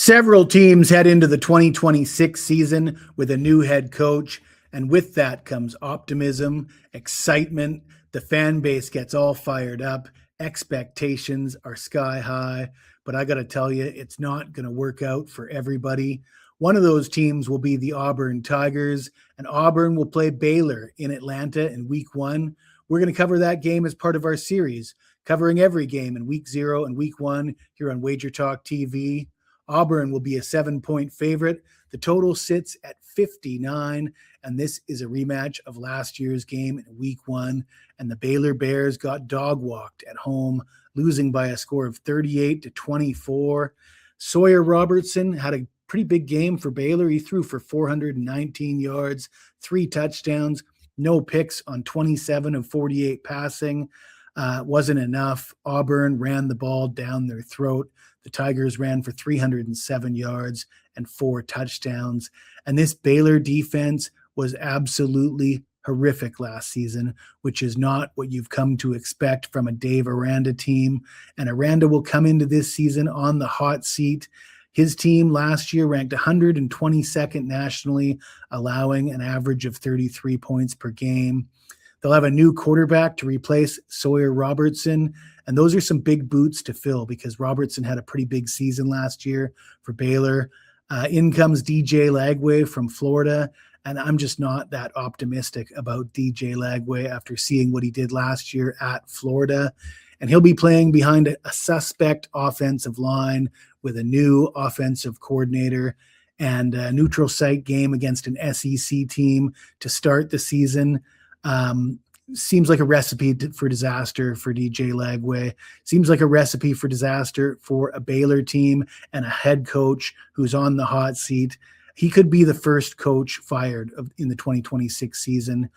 Several teams head into the 2026 season with a new head coach, and with that comes optimism, excitement. The fan base gets all fired up. Expectations are sky high, but I got to tell you, it's not going to work out for everybody. One of those teams will be the Auburn Tigers, and Auburn will play Baylor in Atlanta in week 1. We're going to cover that game as part of our series, covering every game in week 0 and week 1 here on Wager Talk TV. Auburn will be a 7-point favorite. The total sits at 59, and this is a rematch of last year's game in week 1. And the Baylor Bears got dog-walked at home, losing by a score of 38-24. Sawyer Robertson had a pretty big game for Baylor. He threw for 419 yards, 3 touchdowns, no picks on 27 of 48 passing. Wasn't enough. Auburn ran the ball down their throat. The Tigers ran for 307 yards and 4 touchdowns. And this Baylor defense was absolutely horrific last season, which is not what you've come to expect from a Dave Aranda team. And Aranda will come into this season on the hot seat. His team last year ranked 122nd nationally, allowing an average of 33 points per game. They'll have a new quarterback to replace Sawyer Robertson, and those are some big boots to fill because Robertson had a pretty big season last year for Baylor. In comes DJ Lagway from Florida, and I'm just not that optimistic about DJ Lagway after seeing what he did last year at Florida. And he'll be playing behind a suspect offensive line with a new offensive coordinator and a neutral site game against an SEC team to start the season. Seems like a recipe for disaster for DJ Lagway. Seems like a recipe for disaster for a Baylor team and a head coach who's on the hot seat. He could be the first coach fired in the 2026 season.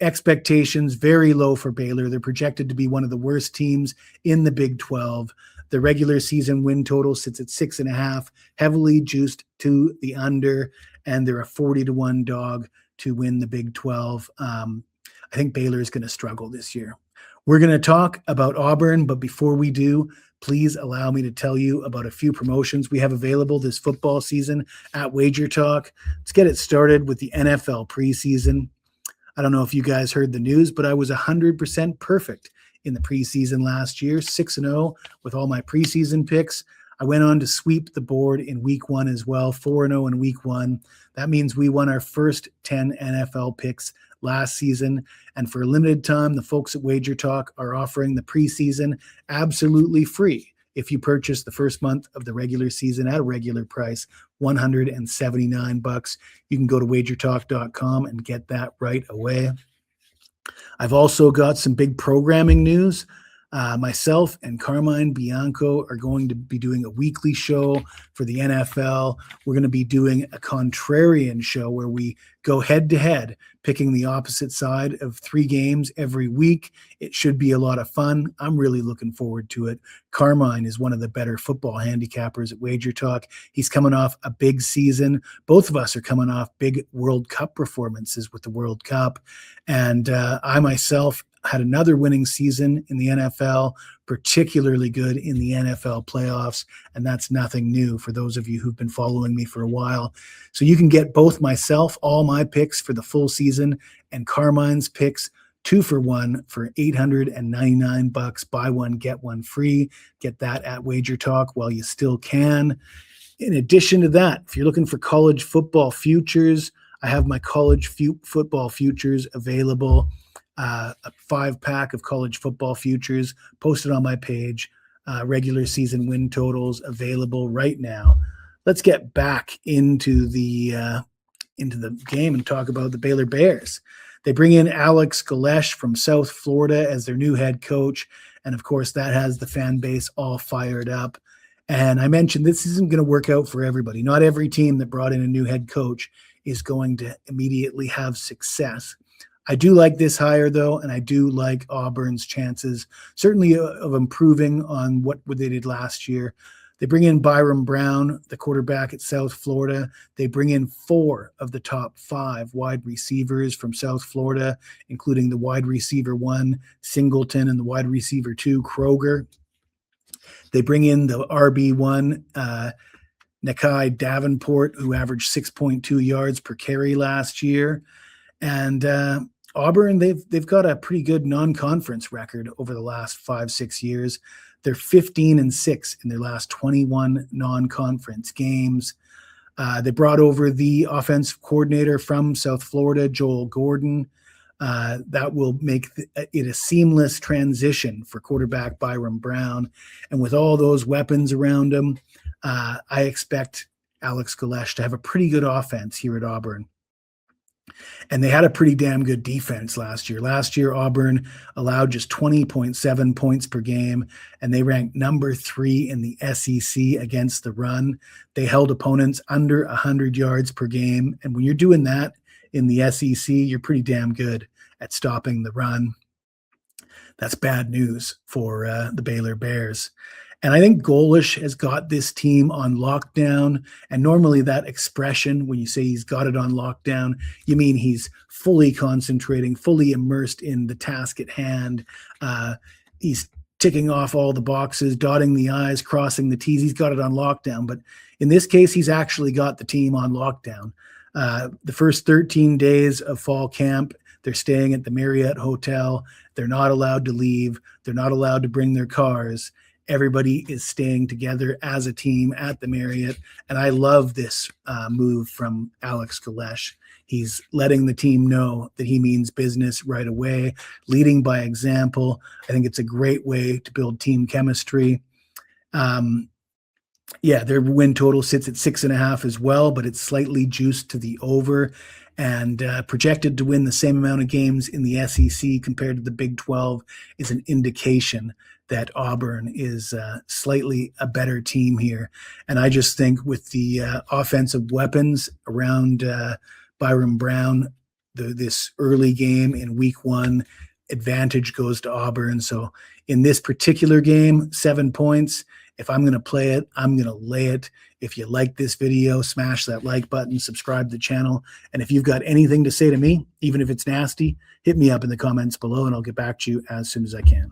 Expectations very low for Baylor. They're projected to be one of the worst teams in the Big 12. The regular season win total sits at 6.5, heavily juiced to the under, and they're a 40-1 dog to win the Big 12. I think Baylor is going to struggle this year. We're going to talk about Auburn, but before we do, please allow me to tell you about a few promotions we have available this football season at Wager Talk. Let's get it started with the NFL preseason. I don't know if you guys heard the news, but I was 100% perfect in the preseason last year, 6-0 with all my preseason picks. I went on to sweep the board in week 1 as well, 4-0 in week 1. That means we won our first 10 NFL picks last season. And for a limited time, the folks at Wager Talk are offering the preseason absolutely free. If you purchase the first month of the regular season at a regular price, $179, you can go to wagertalk.com and get that right away. I've also got some big programming news. Myself and Carmine Bianco are going to be doing a weekly show for the NFL. We're going to be doing a contrarian show where we go head-to-head, picking the opposite side of 3 games every week. It should be a lot of fun. I'm really looking forward to it. Carmine is one of the better football handicappers at Wager Talk. He's coming off a big season. Both of us are coming off big World Cup performances with the World Cup. And I myself had another winning season in the NFL, particularly good in the NFL playoffs, and that's nothing new for those of you who've been following me for a while. So you can get both myself, all my picks for the full season, and Carmine's picks 2 for 1 for $899. Buy one, get one free. Get that at Wager Talk while you still can. In addition to that, if you're looking for college football futures, I have my college football futures available. A 5-pack of college football futures posted on my page. Regular season win totals available right now. Let's get back into the game and talk about the Baylor Bears. They bring in Alex Galesh from South Florida as their new head coach, and of course that has the fan base all fired up. And I mentioned this isn't going to work out for everybody. Not every team that brought in a new head coach is going to immediately have success. I do like this hire, though, and I do like Auburn's chances, certainly of improving on what they did last year. They bring in Byram Brown, the quarterback at South Florida. They bring in 4 of the top 5 wide receivers from South Florida, including the wide receiver 1, Singleton, and the wide receiver 2, Kroger. They bring in the RB1, Nakai Davenport, who averaged 6.2 yards per carry last year. And Auburn, they've got a pretty good non-conference record over the last 5-6 years. They're 15-6 in their last 21 non-conference games. They brought over the offensive coordinator from South Florida, Joel Gordon. That will make it a seamless transition for quarterback Byron Brown. And with all those weapons around him, I expect Alex Galesh to have a pretty good offense here at Auburn. And they had a pretty damn good defense last year. Last year, Auburn allowed just 20.7 points per game, and they ranked number 3 in the SEC against the run. They held opponents under 100 yards per game. And when you're doing that in the SEC, you're pretty damn good at stopping the run. That's bad news for the Baylor Bears. And I think Golish has got this team on lockdown. And normally that expression, when you say he's got it on lockdown, you mean he's fully concentrating, fully immersed in the task at hand. He's ticking off all the boxes, dotting the I's, crossing the T's. He's got it on lockdown. But in this case, he's actually got the team on lockdown. The first 13 days of fall camp, they're staying at the Marriott Hotel. They're not allowed to leave. They're not allowed to bring their cars. Everybody is staying together as a team at the Marriott. And I love this move from Alex Galesh. He's letting the team know that he means business right away, leading by example. I think it's a great way to build team chemistry. Their win total sits at 6.5 as well, but it's slightly juiced to the over, and projected to win the same amount of games in the SEC compared to the Big 12 is an indication that Auburn is slightly a better team here. And I just think with the offensive weapons around Byron Brown, this early game in week 1, advantage goes to Auburn. So in this particular game, 7 points. If I'm going to play it, I'm going to lay it. If you like this video, smash that like button, subscribe to the channel. And if you've got anything to say to me, even if it's nasty, hit me up in the comments below and I'll get back to you as soon as I can.